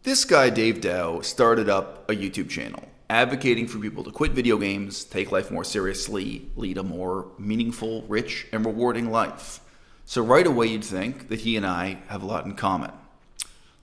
This guy, Dave Dow, started up a YouTube channel advocating for people to quit video games, take life more seriously, lead a more meaningful, rich, and rewarding life. So right away you'd think that he and I have a lot in common.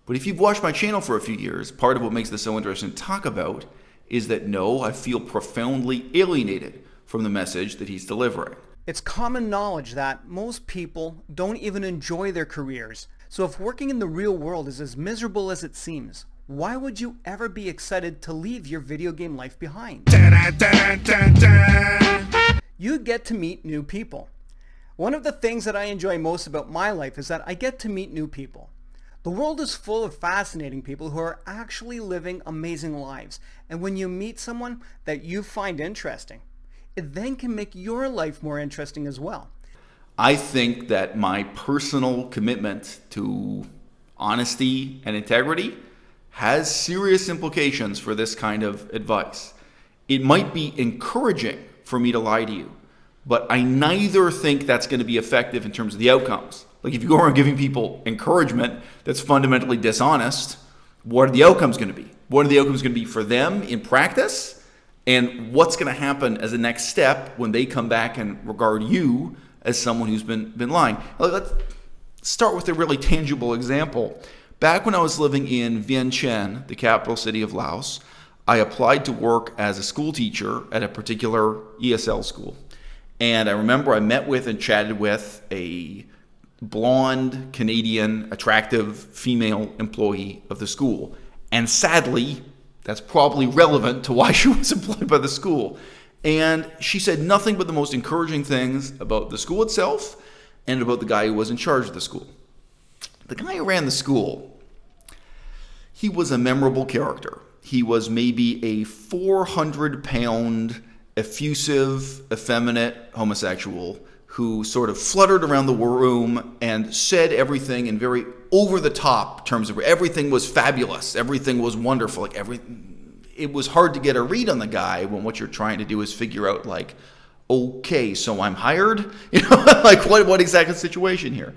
But if you've watched my channel for a few years, part of what makes this so interesting to talk about is that no, I feel profoundly alienated from the message that he's delivering. It's common knowledge that most people don't even enjoy their careers. So if working in the real world is as miserable as it seems, why would you ever be excited to leave your video game life behind? You get to meet new people. One of the things that I enjoy most about my life is that I get to meet new people. The world is full of fascinating people who are actually living amazing lives. And when you meet someone that you find interesting, it then can make your life more interesting as well. I think that my personal commitment to honesty and integrity has serious implications for this kind of advice. It might be encouraging for me to lie to you, but I neither think that's going to be effective in terms of the outcomes. Like if you go around giving people encouragement that's fundamentally dishonest, what are the outcomes going to be? What are the outcomes going to be for them in practice? And what's going to happen as a next step when they come back and regard you as someone who's been lying? Let's start with a really tangible example. Back when I was living in Vientiane, the capital city of Laos, I applied to work as a school teacher at a particular ESL school. And I remember I met with and chatted with a blonde, Canadian, attractive female employee of the school. And sadly, that's probably relevant to why she was employed by the school. And she said nothing but the most encouraging things about the school itself and about the guy who was in charge of the school. The guy who ran the school, he was a memorable character. He was maybe a 400-pound, effusive, effeminate homosexual who sort of fluttered around the room and said everything in very over-the-top terms of everything was fabulous, everything was wonderful, it was hard to get a read on the guy when what you're trying to do is figure out like, okay, so I'm hired? Like what exactly the situation here?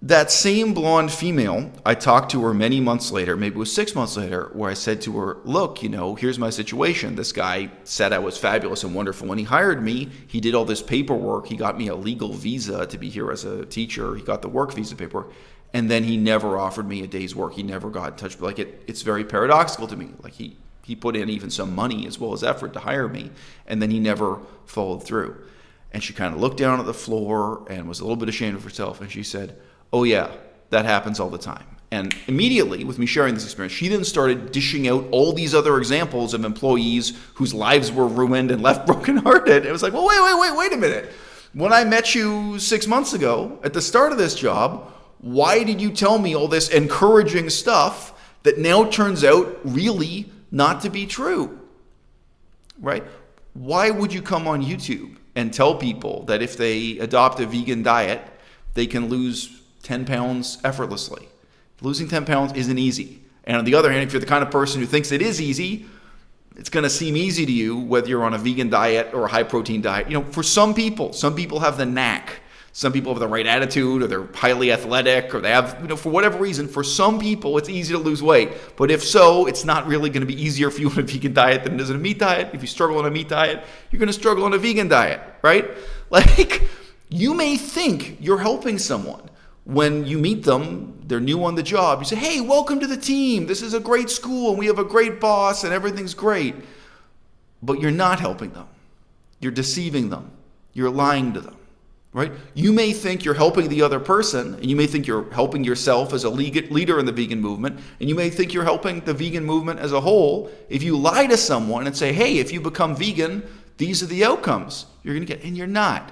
That same blonde female, I talked to her many months later, maybe it was 6 months later, where I said to her, look, here's my situation. This guy said I was fabulous and wonderful. When he hired me, he did all this paperwork. He got me a legal visa to be here as a teacher. He got the work visa paperwork. And then he never offered me a day's work. He never got in touch. Like it's very paradoxical to me. Like he put in even some money as well as effort to hire me, and then he never followed through. And she kind of looked down at the floor and was a little bit ashamed of herself, and she said, oh yeah, that happens all the time. And immediately, with me sharing this experience, she then started dishing out all these other examples of employees whose lives were ruined and left brokenhearted. It was like, well, wait a minute. When I met you 6 months ago at the start of this job, why did you tell me all this encouraging stuff that now turns out really not to be true, right? Why would you come on YouTube and tell people that if they adopt a vegan diet, they can lose 10 pounds effortlessly? Losing 10 pounds isn't easy. And on the other hand, if you're the kind of person who thinks it is easy, it's going to seem easy to you whether you're on a vegan diet or a high protein diet. For some people have the knack. Some people have the right attitude, or they're highly athletic, or they have, for whatever reason, for some people, it's easy to lose weight. But if so, it's not really going to be easier for you on a vegan diet than it is on a meat diet. If you struggle on a meat diet, you're going to struggle on a vegan diet, right? Like, you may think you're helping someone. When you meet them, they're new on the job. You say, hey, welcome to the team. This is a great school, and we have a great boss, and everything's great. But you're not helping them. You're deceiving them. You're lying to them. Right? You may think you're helping the other person, and you may think you're helping yourself as a leader in the vegan movement, and you may think you're helping the vegan movement as a whole if you lie to someone and say, hey, if you become vegan, these are the outcomes you're going to get, and you're not.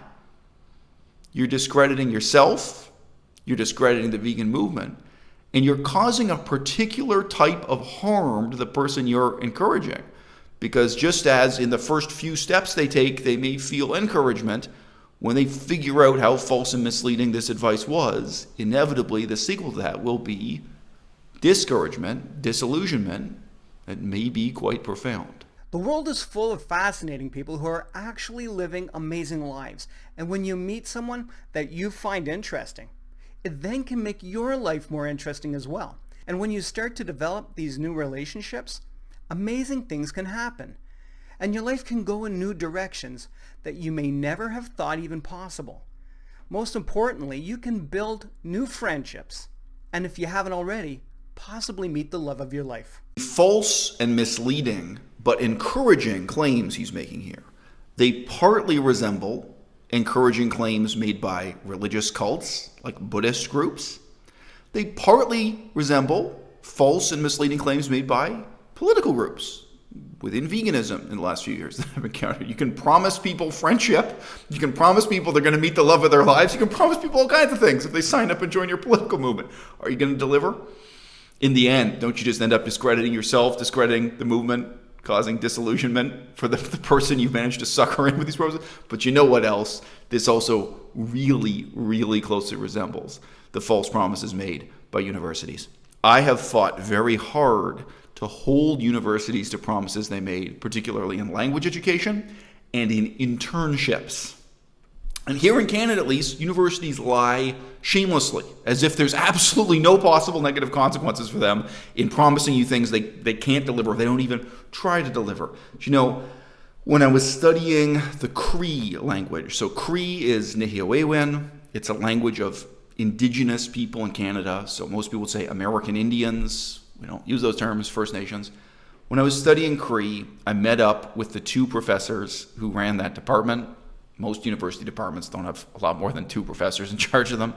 You're discrediting yourself, you're discrediting the vegan movement, and you're causing a particular type of harm to the person you're encouraging. Because just as in the first few steps they take, they may feel encouragement, when they figure out how false and misleading this advice was, inevitably the sequel to that will be discouragement, disillusionment, that may be quite profound. The world is full of fascinating people who are actually living amazing lives. And when you meet someone that you find interesting, it then can make your life more interesting as well. And when you start to develop these new relationships, amazing things can happen. And your life can go in new directions that you may never have thought even possible. Most importantly, you can build new friendships. And if you haven't already, possibly meet the love of your life. False and misleading, but encouraging claims he's making here. They partly resemble encouraging claims made by religious cults, like Buddhist groups. They partly resemble false and misleading claims made by political groups within veganism in the last few years that I've encountered. You can promise people friendship. You can promise people they're going to meet the love of their lives. You can promise people all kinds of things if they sign up and join your political movement. Are you going to deliver? In the end, don't you just end up discrediting yourself, discrediting the movement, causing disillusionment for the person you've managed to sucker in with these promises? But you know what else? This also really, really closely resembles the false promises made by universities. I have fought very hard to hold universities to promises they made, particularly in language education and in internships. And here in Canada, at least, universities lie shamelessly, as if there's absolutely no possible negative consequences for them in promising you things they can't deliver. They don't even try to deliver. You know, when I was studying the Cree language, so Cree is Nihilewin. It's a language of Indigenous people in Canada. So most people would say American Indians. We don't use those terms, First Nations. When I was studying Cree, I met up with the two professors who ran that department. Most university departments don't have a lot more than two professors in charge of them.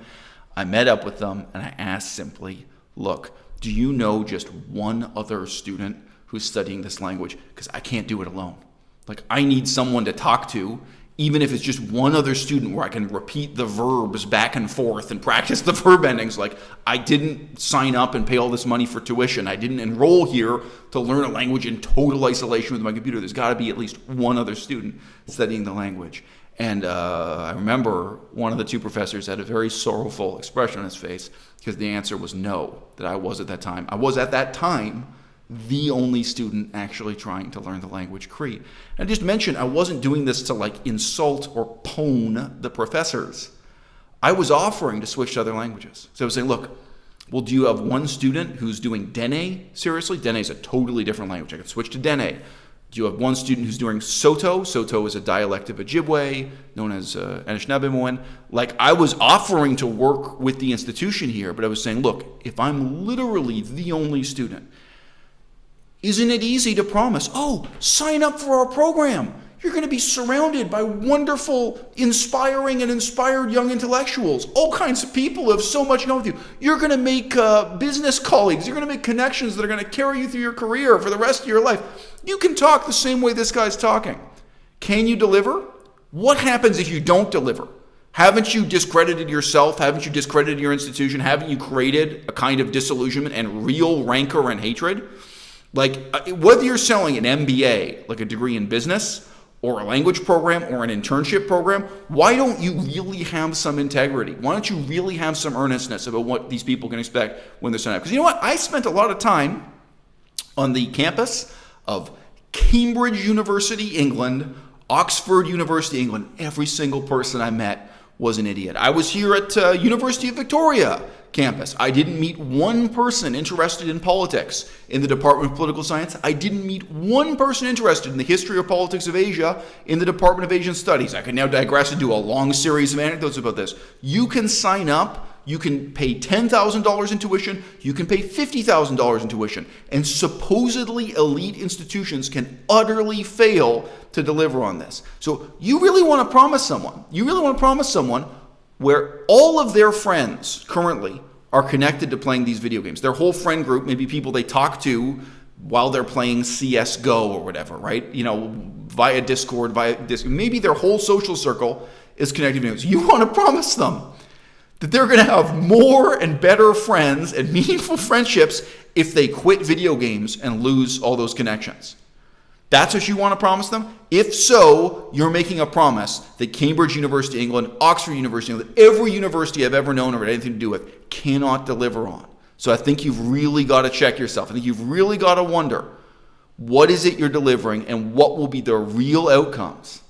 I met up with them and I asked simply, look, do you know just one other student who's studying this language? Because I can't do it alone. Like, I need someone to talk to, even if it's just one other student where I can repeat the verbs back and forth and practice the verb endings. Like, I didn't sign up and pay all this money for tuition. I didn't enroll here to learn a language in total isolation with my computer. There's got to be at least one other student studying the language. And I remember one of the two professors had a very sorrowful expression on his face because the answer was no, that I was at that time. I was at that time the only student actually trying to learn the language Cree. And I just mentioned I wasn't doing this to like insult or pwn the professors. I was offering to switch to other languages. So I was saying, look, well, do you have one student who's doing Dene seriously? Dene is a totally different language. I could switch to Dene. Do you have one student who's doing Soto? Soto is a dialect of Ojibwe, known as Anishinaabemowin. Like, I was offering to work with the institution here, but I was saying, look, if I'm literally the only student, isn't it easy to promise, oh, sign up for our program. You're going to be surrounded by wonderful, inspiring, and inspired young intellectuals. All kinds of people who have so much going with you. You're going to make business colleagues. You're going to make connections that are going to carry you through your career for the rest of your life. You can talk the same way this guy's talking. Can you deliver? What happens if you don't deliver? Haven't you discredited yourself? Haven't you discredited your institution? Haven't you created a kind of disillusionment and real rancor and hatred? Like, whether you're selling an MBA, like a degree in business, or a language program, or an internship program, why don't you really have some integrity? Why don't you really have some earnestness about what these people can expect when they're signing up? Because you know what? I spent a lot of time on the campus of Cambridge University, England, Oxford University, England. Every single person I met was an idiot. I was here at University of Victoria campus. I didn't meet one person interested in politics in the Department of Political Science. I didn't meet one person interested in the history or politics of Asia in the Department of Asian Studies. I could now digress and do a long series of anecdotes about this. You can sign up. You can pay $10,000 in tuition. You can pay $50,000 in tuition. And supposedly elite institutions can utterly fail to deliver on this. So you really want to promise someone where all of their friends currently are connected to playing these video games. Their whole friend group, maybe people they talk to while they're playing CSGO or whatever, right? You know, via Discord, maybe their whole social circle is connected to games. You want to promise them that they're going to have more and better friends and meaningful friendships if they quit video games and lose all those connections. That's what you want to promise them? If so, you're making a promise that Cambridge University, England, Oxford University, England, every university I've ever known or had anything to do with cannot deliver on. So I think you've really got to check yourself. I think you've really got to wonder, what is it you're delivering and what will be the real outcomes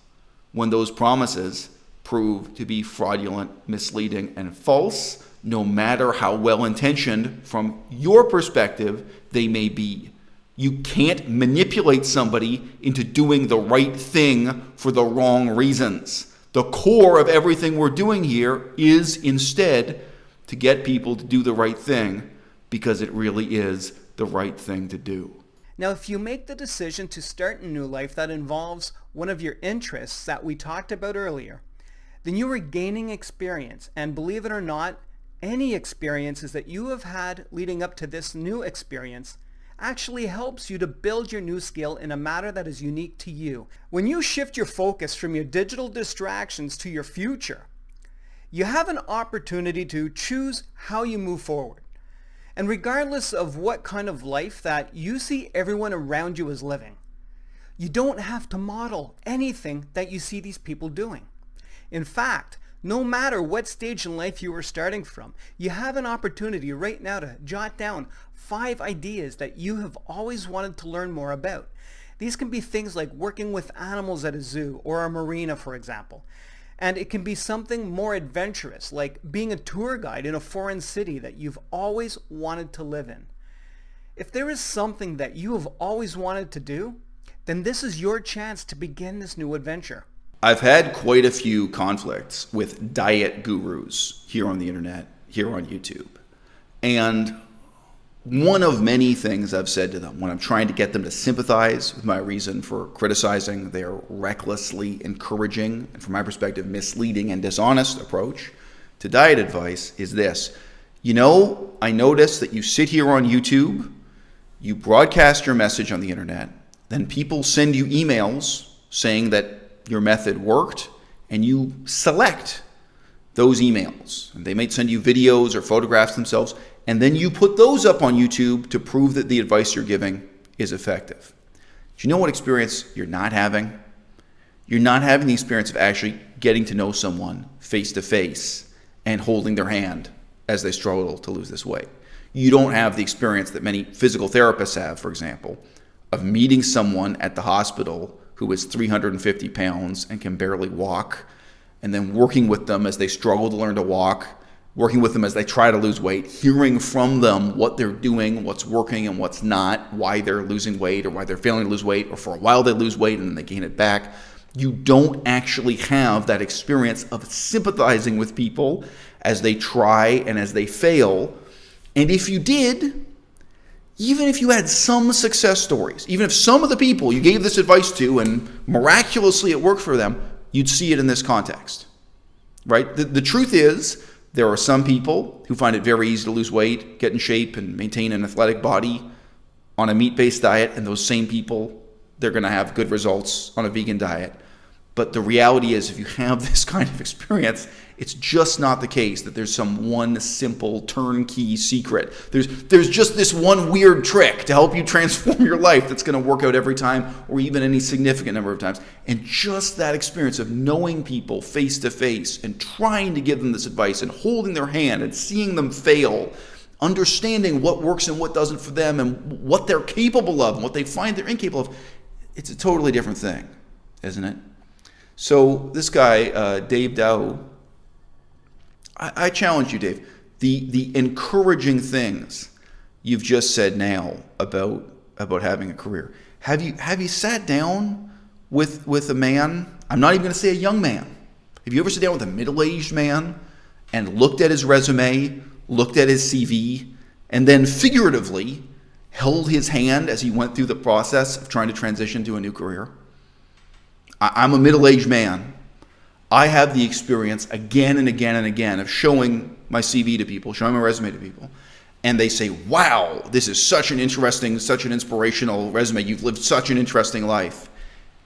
when those promises prove to be fraudulent, misleading, and false, no matter how well-intentioned from your perspective they may be. You can't manipulate somebody into doing the right thing for the wrong reasons. The core of everything we're doing here is instead to get people to do the right thing because it really is the right thing to do. Now, if you make the decision to start a new life that involves one of your interests that we talked about earlier, then you are gaining experience. And believe it or not, any experiences that you have had leading up to this new experience actually helps you to build your new skill in a manner that is unique to you. When you shift your focus from your digital distractions to your future, you have an opportunity to choose how you move forward. And regardless of what kind of life that you see everyone around you is living, you don't have to model anything that you see these people doing. In fact, no matter what stage in life you are starting from, you have an opportunity right now to jot down 5 ideas that you have always wanted to learn more about. These can be things like working with animals at a zoo or a marina, for example. And it can be something more adventurous, like being a tour guide in a foreign city that you've always wanted to live in. If there is something that you have always wanted to do, then this is your chance to begin this new adventure. I've had quite a few conflicts with diet gurus here on the internet, here on YouTube. And one of many things I've said to them when I'm trying to get them to sympathize with my reason for criticizing their recklessly encouraging, and from my perspective, misleading and dishonest approach to diet advice is this. You know, I notice that you sit here on YouTube, you broadcast your message on the internet, then people send you emails saying that your method worked, and you select those emails. And they might send you videos or photographs themselves, and then you put those up on YouTube to prove that the advice you're giving is effective. Do you know what experience you're not having? You're not having the experience of actually getting to know someone face to face and holding their hand as they struggle to lose this weight. You don't have the experience that many physical therapists have, for example, of meeting someone at the hospital who is 350 pounds and can barely walk, and then working with them as they struggle to learn to walk, working with them as they try to lose weight, hearing from them what they're doing, what's working and what's not, why they're losing weight or why they're failing to lose weight, or for a while they lose weight and then they gain it back. You don't actually have that experience of sympathizing with people as they try and as they fail. And if you did, even if you had some success stories, even if some of the people you gave this advice to and miraculously it worked for them, you'd see it in this context, right? The truth is, there are some people who find it very easy to lose weight, get in shape, and maintain an athletic body on a meat-based diet, and those same people, they're going to have good results on a vegan diet. But the reality is, if you have this kind of experience, it's just not the case that there's some one simple turnkey secret. There's just this one weird trick to help you transform your life that's going to work out every time, or even any significant number of times. And just that experience of knowing people face to face and trying to give them this advice and holding their hand and seeing them fail, understanding what works and what doesn't for them and what they're capable of and what they find they're incapable of, it's a totally different thing, isn't it? So this guy, Dave Dow, I challenge you, Dave. The encouraging things you've just said now about having a career. Have you sat down with a man? I'm not even going to say a young man. Have you ever sat down with a middle-aged man and looked at his resume, looked at his CV, and then figuratively held his hand as he went through the process of trying to transition to a new career? I'm a middle-aged man. I have the experience again and again and again of showing my CV to people, showing my resume to people, and they say, wow, this is such an interesting, such an inspirational resume. You've lived such an interesting life.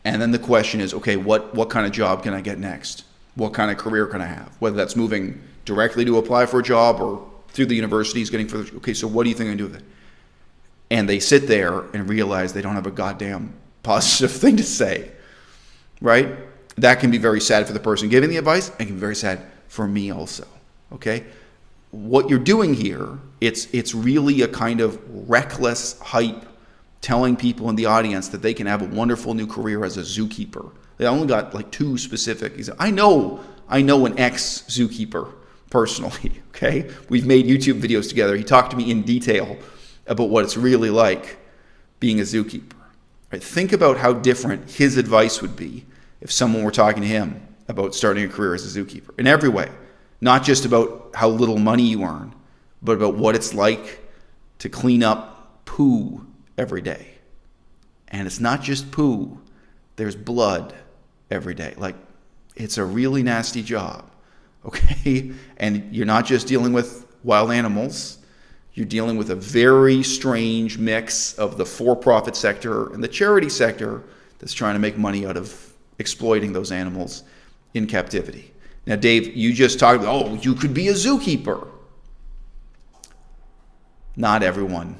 And then the question is, okay, what kind of job can I get next? What kind of career can I have? Whether that's moving directly to apply for a job or through the universities, getting further. Okay, so what do you think I can do with it? And they sit there and realize they don't have a goddamn positive thing to say. Right? That can be very sad for the person giving the advice, and can be very sad for me also. Okay? What you're doing here, it's really a kind of reckless hype, telling people in the audience that they can have a wonderful new career as a zookeeper. They only got like 2 specific. He said, I know an ex-zookeeper personally, okay? We've made YouTube videos together. He talked to me in detail about what it's really like being a zookeeper. Right? Think about how different his advice would be if someone were talking to him about starting a career as a zookeeper in every way, not just about how little money you earn, but about what it's like to clean up poo every day. And it's not just poo, there's blood every day. Like, it's a really nasty job, okay? And you're not just dealing with wild animals, you're dealing with a very strange mix of the for-profit sector and the charity sector that's trying to make money out of exploiting those animals in captivity. Now, Dave, you just talked about, oh, you could be a zookeeper. Not everyone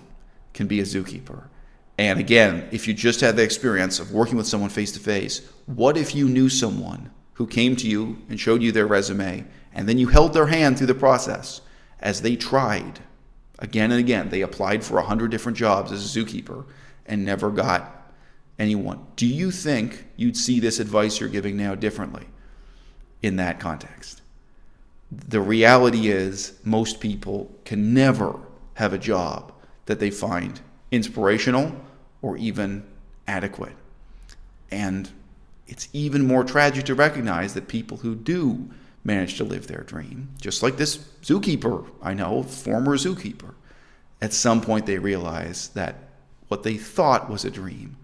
can be a zookeeper. And again, if you just had the experience of working with someone face to face, what if you knew someone who came to you and showed you their resume, and then you held their hand through the process as they tried again and again? They applied for 100 different jobs as a zookeeper and never got anyone. Do you think you'd see this advice you're giving now differently in that context? The reality is most people can never have a job that they find inspirational or even adequate. And it's even more tragic to recognize that people who do manage to live their dream, just like this zookeeper I know, former zookeeper, at some point they realize that what they thought was a dream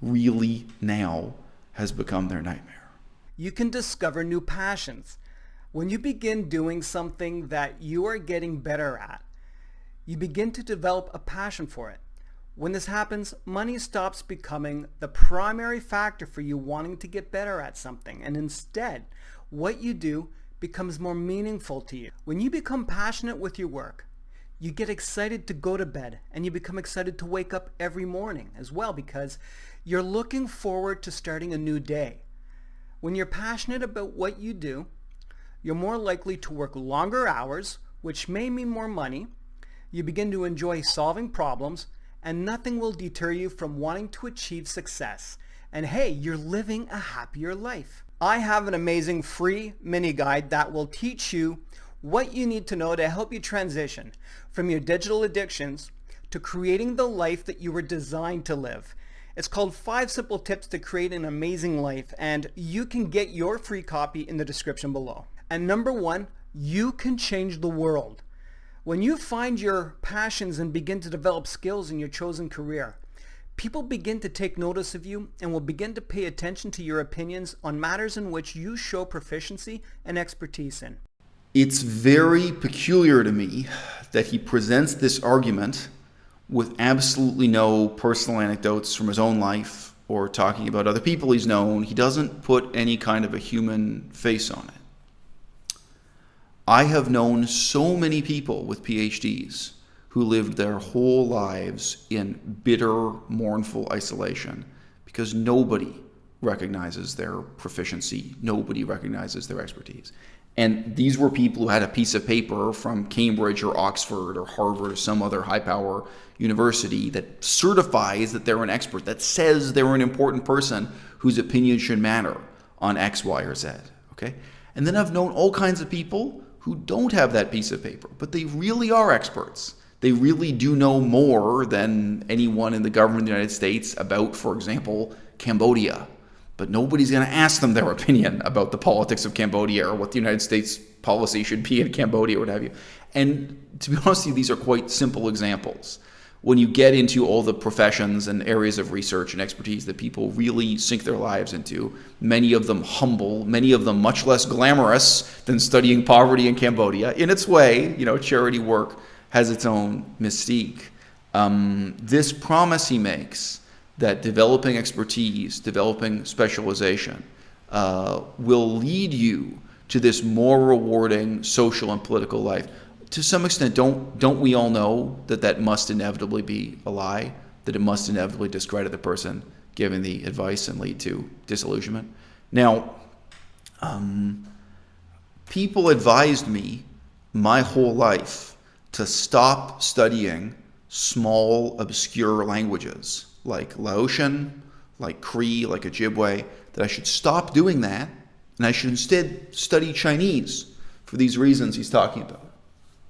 really now has become their nightmare. You can discover new passions. When you begin doing something that you are getting better at, you begin to develop a passion for it. When this happens, money stops becoming the primary factor for you wanting to get better at something, and instead, what you do becomes more meaningful to you. When you become passionate with your work, you get excited to go to bed, and you become excited to wake up every morning as well, because you're looking forward to starting a new day. When you're passionate about what you do, you're more likely to work longer hours, which may mean more money. You begin to enjoy solving problems, and nothing will deter you from wanting to achieve success. And hey, you're living a happier life. I have an amazing free mini guide that will teach you what you need to know to help you transition from your digital addictions to creating the life that you were designed to live. It's called 5 Simple Tips to Create an Amazing Life, and you can get your free copy in the description below. And number 1, you can change the world. When you find your passions and begin to develop skills in your chosen career, people begin to take notice of you and will begin to pay attention to your opinions on matters in which you show proficiency and expertise in. It's very peculiar to me that he presents this argument with absolutely no personal anecdotes from his own life or talking about other people he's known. He doesn't put any kind of a human face on it. I have known so many people with PhDs who lived their whole lives in bitter, mournful isolation because nobody recognizes their proficiency, nobody recognizes their expertise. And these were people who had a piece of paper from Cambridge or Oxford or Harvard or some other high-power university that certifies that they're an expert, that says they're an important person whose opinion should matter on X, Y, or Z. Okay? And then I've known all kinds of people who don't have that piece of paper, but they really are experts. They really do know more than anyone in the government of the United States about, for example, Cambodia. But nobody's going to ask them their opinion about the politics of Cambodia or what the United States policy should be in Cambodia or what have you. And to be honest with you, these are quite simple examples. When you get into all the professions and areas of research and expertise that people really sink their lives into, many of them humble, many of them much less glamorous than studying poverty in Cambodia. In its way, charity work has its own mystique. This promise he makes that developing expertise, developing specialization, will lead you to this more rewarding social and political life. To some extent, don't we all know that must inevitably be a lie, that it must inevitably discredit the person giving the advice and lead to disillusionment? Now, people advised me my whole life to stop studying small, obscure languages like Laotian, like Cree, like Ojibwe, that I should stop doing that, and I should instead study Chinese for these reasons he's talking about.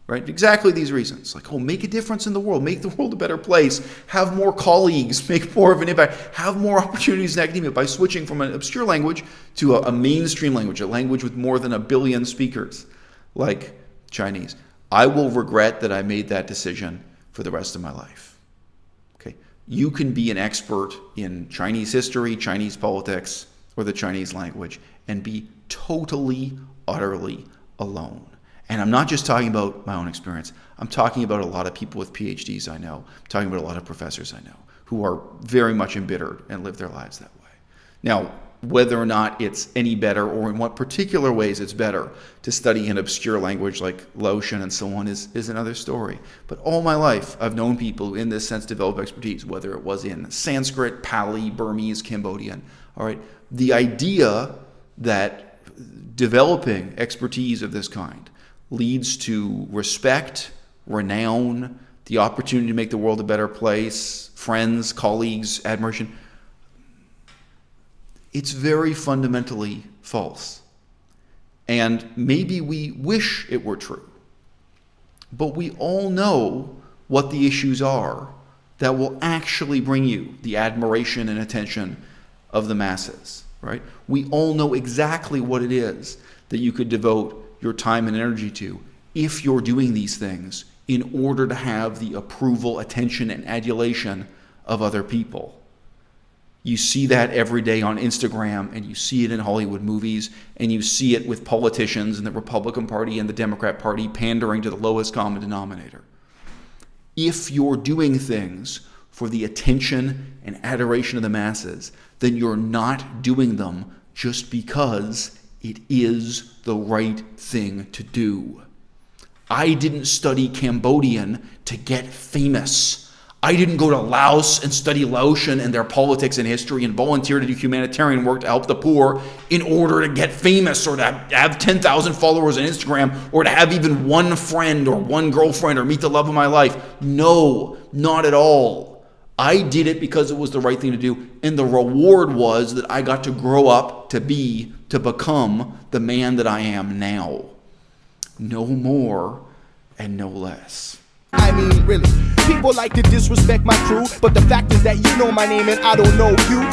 Right? Exactly these reasons. Like, oh, make a difference in the world. Make the world a better place. Have more colleagues. Make more of an impact. Have more opportunities in academia by switching from an obscure language to a mainstream language, a language with more than 1 billion speakers, like Chinese. I will regret that I made that decision for the rest of my life. Okay? You can be an expert in Chinese history, Chinese politics, or the Chinese language and be totally, utterly alone. And I'm not just talking about my own experience. I'm talking about a lot of people with PhDs I know. I'm talking about a lot of professors I know who are very much embittered and live their lives that way. Now, whether or not it's any better or in what particular ways it's better to study an obscure language like Laotian and so on is another story. But all my life, I've known people who in this sense develop expertise, whether it was in Sanskrit, Pali, Burmese, Cambodian. All right. The idea that developing expertise of this kind leads to respect, renown, the opportunity to make the world a better place, friends, colleagues, admiration. It's very fundamentally false. And maybe we wish it were true. But we all know what the issues are that will actually bring you the admiration and attention of the masses, right? We all know exactly what it is that you could devote your time and energy to if you're doing these things in order to have the approval, attention, and adulation of other people. You see that every day on Instagram, and you see it in Hollywood movies, and you see it with politicians in the Republican Party and the Democrat Party pandering to the lowest common denominator. If you're doing things for the attention and adoration of the masses, then you're not doing them just because it is the right thing to do. I didn't study Cambodian to get famous. I didn't go to Laos and study Laotian and their politics and history and volunteer to do humanitarian work to help the poor in order to get famous or to have 10,000 followers on Instagram or to have even one friend or one girlfriend or meet the love of my life. No, not at all. I did it because it was the right thing to do, and the reward was that I got to grow up to become the man that I am now. No more and no less. I mean, really, people like to disrespect my crew, but the fact is that you know my name and I don't know you.